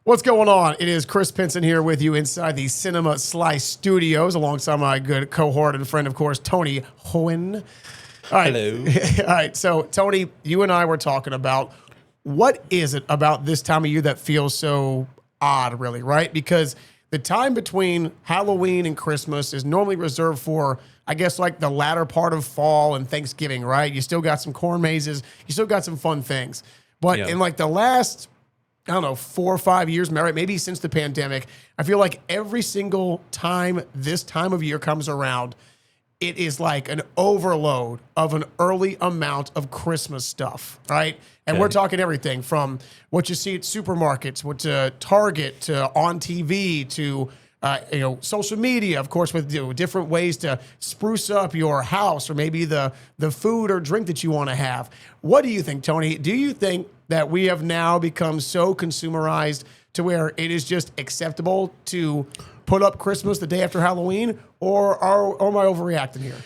What's going on? It is Chris Pinson here with you inside the Cinema Slice Studios, alongside my good cohort and friend, of course, Tony Hohen. All right. Hello. All right. So, Tony, you and I were talking about what is it about this time of year that feels so odd, really, right? Because the time between Halloween and Christmas is normally reserved for, I guess, like the latter part of fall and Thanksgiving, right? You still got some corn mazes. You still got some fun things. But in like the last, I don't know, 4 or 5 years, maybe since the pandemic, I feel like every single time this time of year comes around, it is like an overload of an early amount of Christmas stuff, right? And we're talking everything from what you see at supermarkets, what to Target, to on TV, to social media, of course, with different ways to spruce up your house or maybe the food or drink that you want to have. What do you think, Tony? Do you think that we have now become so consumerized to where it is just acceptable to put up Christmas the day after Halloween, or am I overreacting here?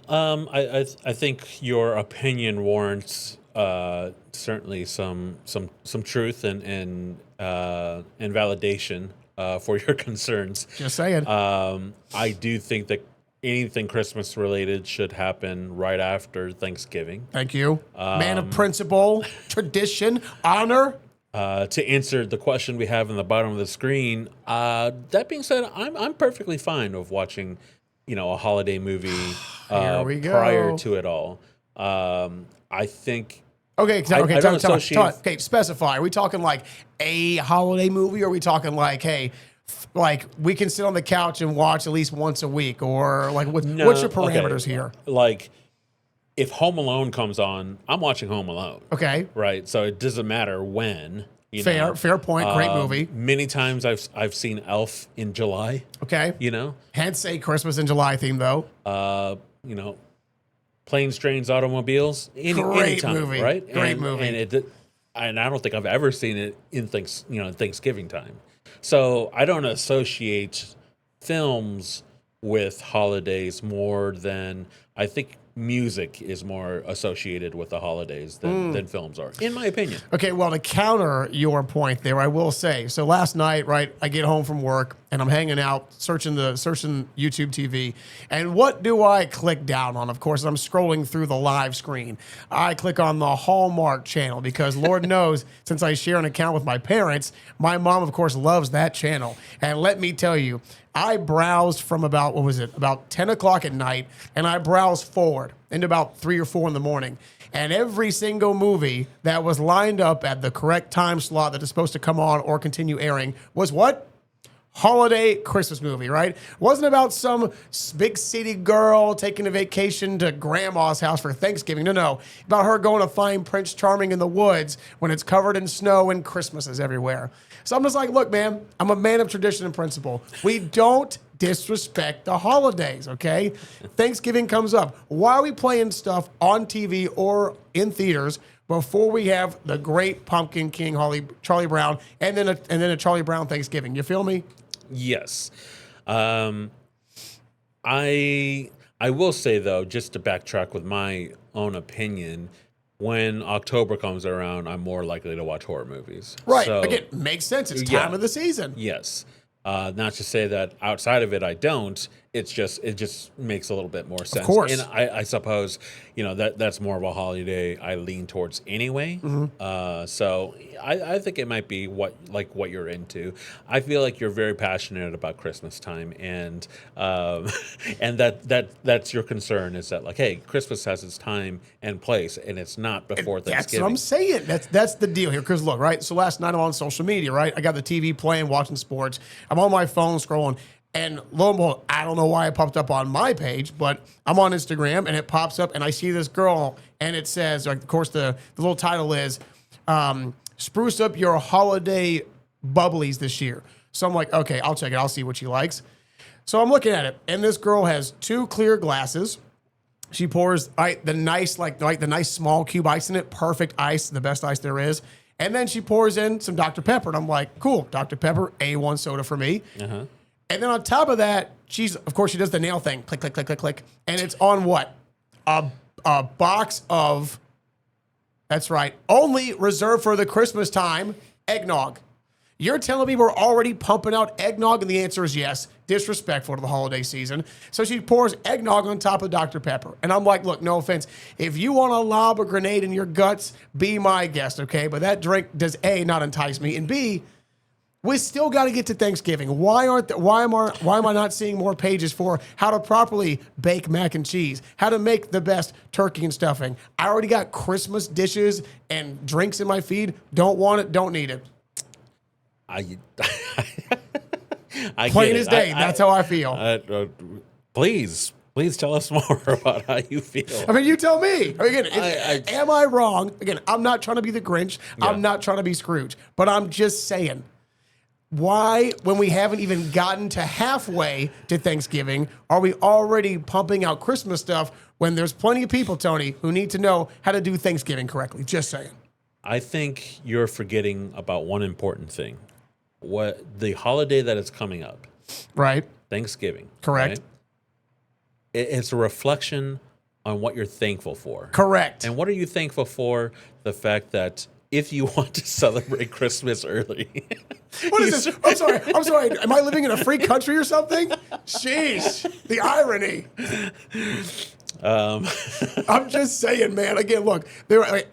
I think your opinion warrants certainly some truth and validation for your concerns. Just saying. I do think that anything Christmas related should happen right after Thanksgiving. Thank you. Man of principle, tradition, honor. To answer the question we have in the bottom of the screen, that being said, I'm perfectly fine with watching, a holiday movie Here we go. prior to it all. I think. Okay, okay, specify. Are we talking like a holiday movie, or are we talking like, hey, like we can sit on the couch and watch at least once a week, or like what's your parameters here? Like, if Home Alone comes on, I'm watching Home Alone. Okay. Right. So it doesn't matter when. Fair point. Great movie. Many times I've seen Elf in July. Okay. Hence say Christmas in July theme though. Planes, Trains, Automobiles. Anytime, movie. Right. Great movie. And I don't think I've ever seen it in Thanksgiving time. So I don't associate films with holidays more than I think music is more associated with the holidays than films are, in my opinion. Okay, well, to counter your point there, I will say, so last night, right, I get home from work and I'm hanging out, searching YouTube TV, and what do I click down on? Of course, I'm scrolling through the live screen. I click on the Hallmark channel because Lord knows, since I share an account with my parents, my mom, of course, loves that channel. And let me tell you, I browsed from about 10 o'clock at night, and I browsed forward into about 3 or 4 in the morning. And every single movie that was lined up at the correct time slot that is supposed to come on or continue airing was what? Holiday Christmas movie, right? Wasn't about some big city girl taking a vacation to grandma's house for Thanksgiving. No. About her going to find Prince Charming in the woods when it's covered in snow and Christmas is everywhere. So I'm just like, look, man, I'm a man of tradition and principle. We don't disrespect the holidays, okay? Thanksgiving comes up. Why are we playing stuff on TV or in theaters before we have the great Pumpkin King, Charlie Brown, and then a Charlie Brown Thanksgiving? You feel me? Yes. I will say, though, just to backtrack with my own opinion, when October comes around, I'm more likely to watch horror movies. Right. So, again, makes sense. It's time of the season. Yes. Not to say that outside of it I don't. It just makes a little bit more sense. Of course. And I suppose, that's more of a holiday I lean towards anyway. Mm-hmm. So I think it might be what you're into. I feel like you're very passionate about Christmas time, and that's your concern, is that, like, hey, Christmas has its time and place, and it's not before Thanksgiving. That's what I'm saying. That's the deal here. Because look, right? So last night I'm on social media, right? I got the TV playing, watching sports. I'm on my phone scrolling. And lo and behold, I don't know why it popped up on my page, but I'm on Instagram and it pops up and I see this girl and it says, of course, the little title is spruce up your holiday bubblies this year. So I'm like, okay, I'll check it. I'll see what she likes. So I'm looking at it, and this girl has 2 clear glasses. She pours the nice small cube ice in it, perfect ice, the best ice there is. And then she pours in some Dr. Pepper, and I'm like, cool, Dr. Pepper, A1 soda for me. Uh-huh. And then on top of that, she does the nail thing, click, click, click, click, click, and it's on what? A box of, that's right, only reserved for the Christmas time, eggnog. You're telling me we're already pumping out eggnog? And the answer is yes. Disrespectful to the holiday season. So she pours eggnog on top of Dr. Pepper. And I'm like, look, no offense. If you want to lob a grenade in your guts, be my guest, okay? But that drink does A, not entice me, and B, we still got to get to Thanksgiving. Why am I not seeing more pages for how to properly bake mac and cheese, how to make the best turkey and stuffing? I already got Christmas dishes and drinks in my feed. Don't want it, don't need it. I Plain get as it. day. That's how I feel. Please tell us more about how you feel. I mean, you tell me. Again, am I wrong? Again, I'm not trying to be the Grinch. Yeah. I'm not trying to be Scrooge. But I'm just saying, why, when we haven't even gotten to halfway to Thanksgiving, are we already pumping out Christmas stuff when there's plenty of people, Tony, who need to know how to do Thanksgiving correctly? Just saying. I think you're forgetting about one important thing. What the holiday that is coming up, Right. Thanksgiving. Correct. Right? It's a reflection on what you're thankful for. Correct. And what are you thankful for? The fact that if you want to celebrate Christmas early. What is this? I'm sorry. Am I living in a free country or something? Sheesh. The irony. I'm just saying, man. Again, look,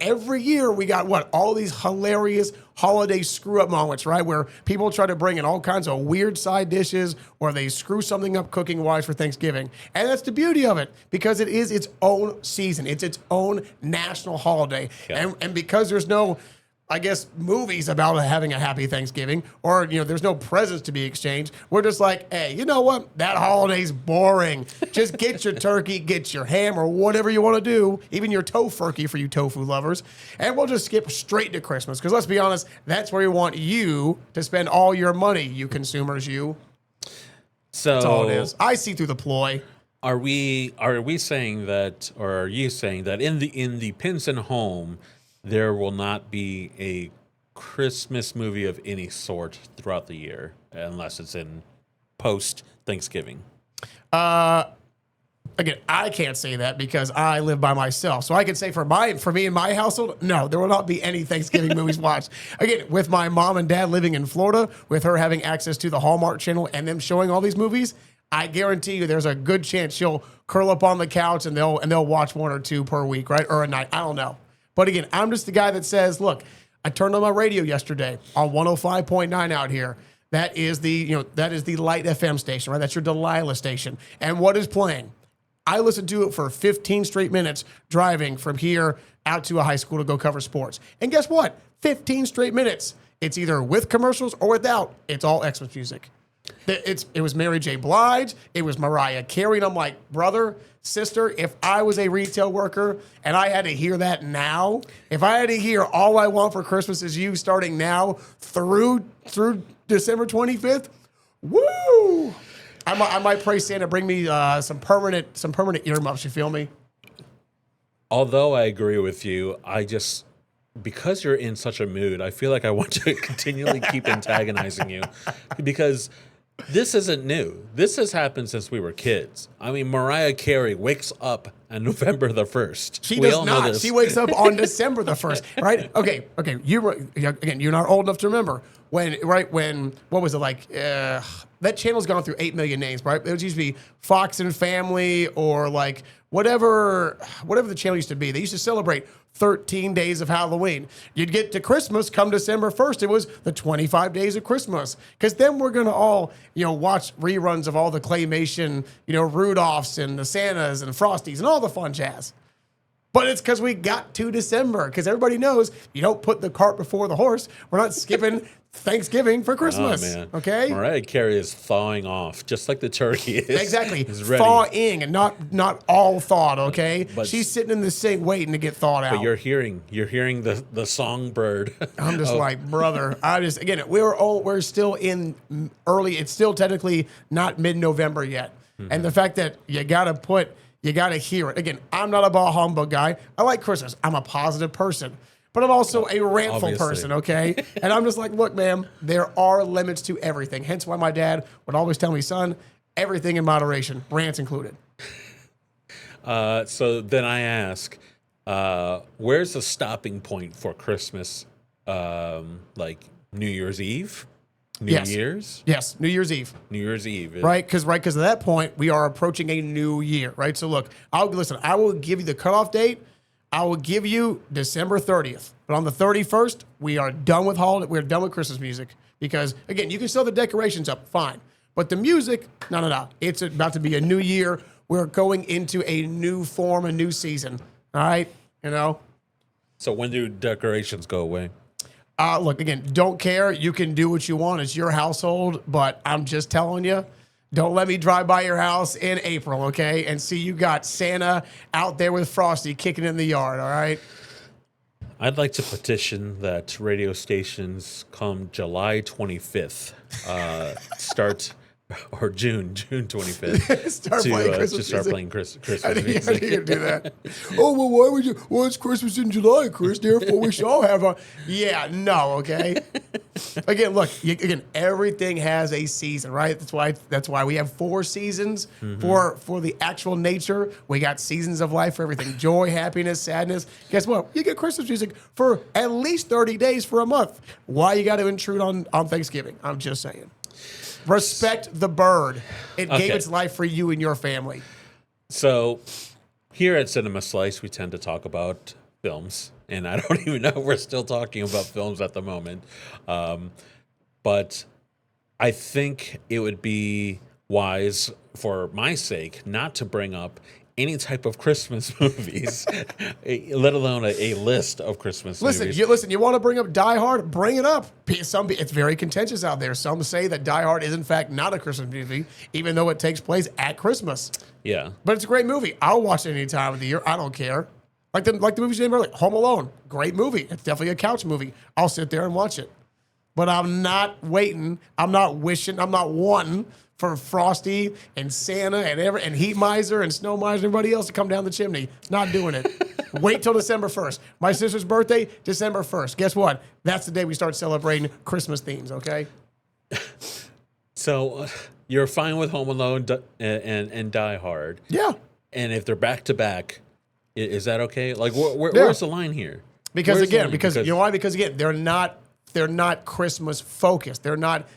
every year we got all these hilarious holiday screw up moments, right? Where people try to bring in all kinds of weird side dishes or they screw something up cooking wise for Thanksgiving. And that's the beauty of it because it is its own season. It's its own national holiday. Yeah. And because there's no, I guess, movies about having a happy Thanksgiving or, there's no presents to be exchanged. We're just like, hey, you know what? That holiday's boring. Just get your turkey, get your ham or whatever you want to do, even your tofurkey for you tofu lovers. And we'll just skip straight to Christmas because let's be honest, that's where we want you to spend all your money, you consumers, you. So That's all it is. I see through the ploy. Are we saying that, or are you saying that in the Pinson home, there will not be a Christmas movie of any sort throughout the year unless it's in post Thanksgiving? Again, I can't say that because I live by myself. So I can say for me and my household, no, there will not be any Thanksgiving movies watched. Again, with my mom and dad living in Florida, with her having access to the Hallmark Channel and them showing all these movies, I guarantee you there's a good chance she'll curl up on the couch and they'll watch one or two per week, right? Or a night. I don't know. But again, I'm just the guy that says, look, I turned on my radio yesterday on 105.9 out here. That is the Light FM station, right? That's your Delilah station. And what is playing? I listened to it for 15 straight minutes driving from here out to a high school to go cover sports. And guess what? 15 straight minutes. It's either with commercials or without. It's all Xmas music. It was Mary J. Blige. It was Mariah Carey. And I'm like, brother, sister, if I was a retail worker and I had to hear that now, if I had to hear All I Want for Christmas Is You starting now through December 25th, woo! I might pray Santa bring me some permanent earmuffs. You feel me? Although I agree with you, because you're in such a mood, I feel like I want to continually keep antagonizing you because this isn't new. This has happened since we were kids. I mean, Mariah Carey wakes up on November the 1st. She does not. She wakes up on December the 1st, right? Okay. You're not old enough to remember when what was it like? That channel's gone through 8 million names, right? It would usually be Fox and Family or like whatever the channel used to be. They used to celebrate 13 days of Halloween. You'd get to Christmas come December 1st. It was the 25 days of Christmas. Because then we're going to all, watch reruns of all the claymation, Rudolphs and the Santas and Frosties and all the fun jazz. But it's because we got to December. Because everybody knows you don't put the cart before the horse. We're not skipping Thanksgiving for Christmas. Oh, man. Okay? Mariah Carey is thawing off, just like the turkey is. Exactly. Is ready. Thawing and not all thawed, okay? But she's sitting in the sink waiting to get thawed out. But you're hearing the songbird. I'm just like, brother, we're still in early, it's still technically not mid-November yet. Mm-hmm. And the fact that you got to hear it. Again, I'm not a bah humbug guy. I like Christmas. I'm a positive person. But I'm also a rantful person, okay? And I'm just like, look, ma'am, there are limits to everything. Hence why my dad would always tell me, son, everything in moderation, rants included. So then I ask, where's the stopping point for Christmas? Like New Year's Eve? New Yes. Year's? Yes, New Year's Eve. New Year's Eve. Right, because at that point we are approaching a new year, right? So look, I will give you the cutoff date. I will give you December 30th, but on the 31st we are done with holiday. We're done with Christmas music because again, you can still have the decorations up, fine, but the music, no. It's about to be a new year. We're going into a new form, a new season. All right, you know. So when do decorations go away? Look, again, don't care. You can do what you want. It's your household, but I'm just telling you, don't let me drive by your house in April, okay, and see you got Santa out there with Frosty kicking in the yard, all right? I'd like to petition that radio stations come July 25th start, or June 25th, Start playing Christmas to start music. playing Christmas I music. didn't you do that. Oh, well, why would you? Well, it's Christmas in July, Chris. Therefore, we shall have a. Yeah, no, okay. Again, look. Everything has a season, right? That's why we have 4 seasons for the actual nature. We got seasons of life for everything: joy, happiness, sadness. Guess what? You get Christmas music for at least 30 days for a month. Why you got to intrude on Thanksgiving? I'm just saying. Respect the bird. It gave its life for you and your family. So here at Cinema Slice, we tend to talk about films, and I don't even know if we're still talking about films at the moment. But I think it would be wise, for my sake, not to bring up any type of Christmas movies, let alone a list of Christmas movies. You want to bring up Die Hard? Bring it up. It's very contentious out there. Some say that Die Hard is, in fact, not a Christmas movie, even though it takes place at Christmas. Yeah. But it's a great movie. I'll watch it any time of the year. I don't care. Like the movies you named earlier, Home Alone, great movie. It's definitely a couch movie. I'll sit there and watch it. But I'm not waiting. I'm not wishing. I'm not wanting for Frosty and Santa and Heat Miser and Snow Miser and everybody else to come down the chimney. Not doing it. Wait till December 1st. My sister's birthday, December 1st. Guess what? That's the day we start celebrating Christmas themes, okay? So you're fine with Home Alone and Die Hard. Yeah. And if they're back to back, is that okay? Like, where's the line here? Because you know why? Because again, they're not Christmas focused. They're not.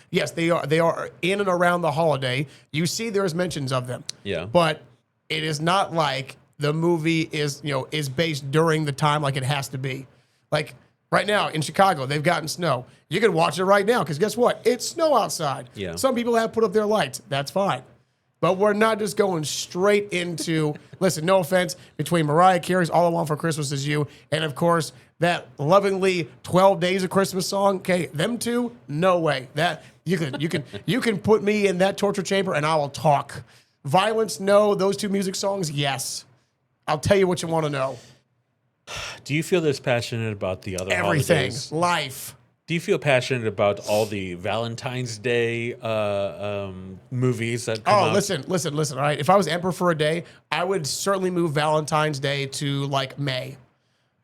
Yes, they are. They are in and around the holiday. You see, there's mentions of them. Yeah. But it is not like the movie is based during the time like it has to be. Like right now in Chicago, they've gotten snow. You can watch it right now because guess what? It's snow outside. Yeah. Some people have put up their lights. That's fine. But we're not just going straight into, listen, no offense, between Mariah Carey's All I Want for Christmas Is You and, of course, that lovingly 12 Days of Christmas song. Okay, them two, no way. That you can put me in that torture chamber and I will talk. Violence, no. Those 2 music songs, yes. I'll tell you what you want to know. Do you feel this passionate about the other Everything. holidays? Life. Do you feel passionate about all the Valentine's Day movies that come out? Listen, all right? If I was emperor for a day, I would certainly move Valentine's Day to, like, May.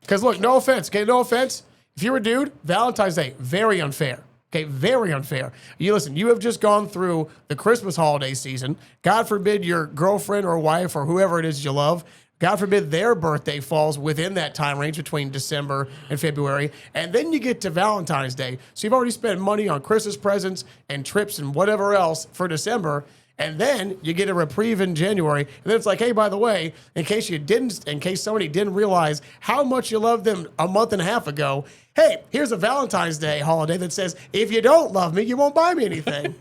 Because, look, no offense, okay? No offense. If you're a dude, Valentine's Day, very unfair. Okay, very unfair. You have just gone through the Christmas holiday season. God forbid your girlfriend or wife or whoever it is you love, God forbid their birthday falls within that time range between December and February. And then you get to Valentine's Day. So you've already spent money on Christmas presents and trips and whatever else for December. And then you get a reprieve in January. And then it's like, hey, by the way, in case somebody didn't realize how much you loved them a month and a half ago, hey, here's a Valentine's Day holiday that says, if you don't love me, you won't buy me anything.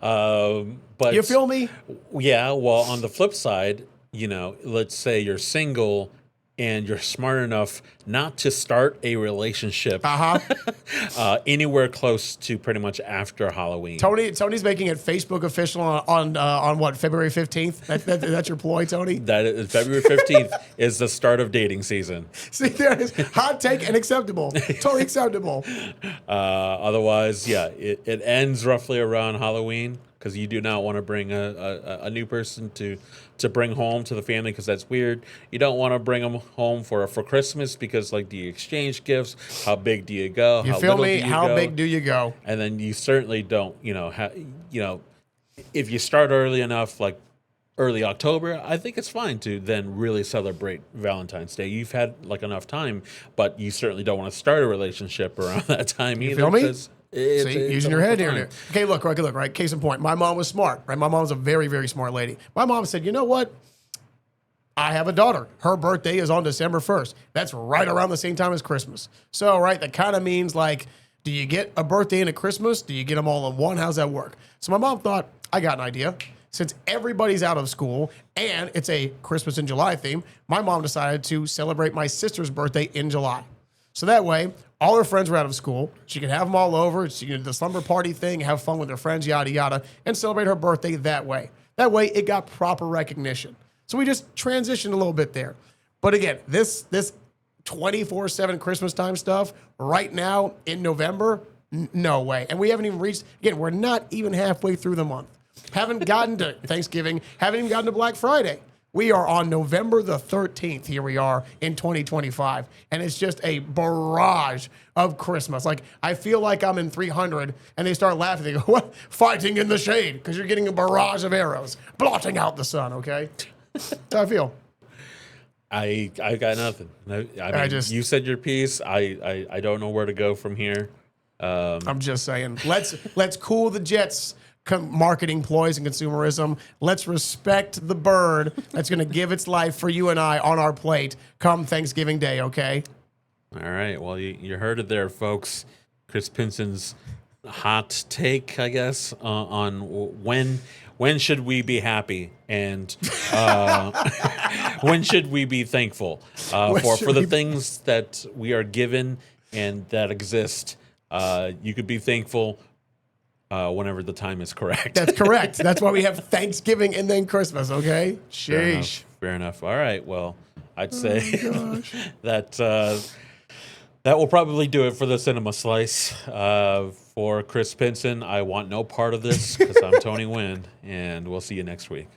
But you feel me? Yeah. Well, on the flip side, let's say you're single and you're smart enough not to start a relationship anywhere close to pretty much after Halloween. Tony's making it Facebook official on what, February 15th? That's your ploy, Tony? That is, February 15th is the start of dating season. See, there it is. Hot take and acceptable. Totally acceptable. Otherwise, yeah, it ends roughly around Halloween because you do not want to bring a new person to bring home to the family because that's weird. You don't want to bring them home for Christmas because, like, do you exchange gifts? How big do you go? You feel me? How big do you go? And then you certainly don't, if you start early enough, like early October, I think it's fine to then really celebrate Valentine's Day. You've had like enough time, but you certainly don't want to start a relationship around that time either. Feel me? See, using your head here and there. Okay, look, right? Case in point, my mom was smart, right? My mom was a very, very smart lady. My mom said, you know what? I have a daughter. Her birthday is on December 1st. That's right around the same time as Christmas. So, right, that kind of means like, do you get a birthday and a Christmas? Do you get them all in one? How's that work? So my mom thought, I got an idea. Since everybody's out of school and it's a Christmas in July theme, my mom decided to celebrate my sister's birthday in July. So that way, all her friends were out of school. She could have them all over. She could do the slumber party thing, have fun with her friends, yada, yada, and celebrate her birthday that way. That way, it got proper recognition. So we just transitioned a little bit there. But again, this 24/7 Christmas time stuff right now in November, no way. And we haven't even reached, again, we're not even halfway through the month. Haven't gotten to Thanksgiving, haven't even gotten to Black Friday. We are on November the 13th. Here we are in 2025. And it's just a barrage of Christmas. Like, I feel like I'm in 300 and they start laughing. They go, what? Fighting in the shade because you're getting a barrage of arrows blotting out the sun, okay? That's how I feel. I got nothing. I mean, you said your piece. I don't know where to go from here. I'm just saying, let's cool the jets. Marketing ploys and consumerism. Let's respect the bird that's going to give its life for you and I on our plate come Thanksgiving Day, okay? All right. Well, you heard it there, folks. Chris Pinson's hot take, I guess, on when should we be happy and when should we be thankful for the things that we are given and that exist. You could be thankful whenever the time is correct. That's correct. That's why we have Thanksgiving and then Christmas, okay? Sheesh. Fair enough. All right. Well, I'd say that that will probably do it for the Cinema Slice. For Chris Pinson, I want no part of this because I'm Tony Wynn, and we'll see you next week.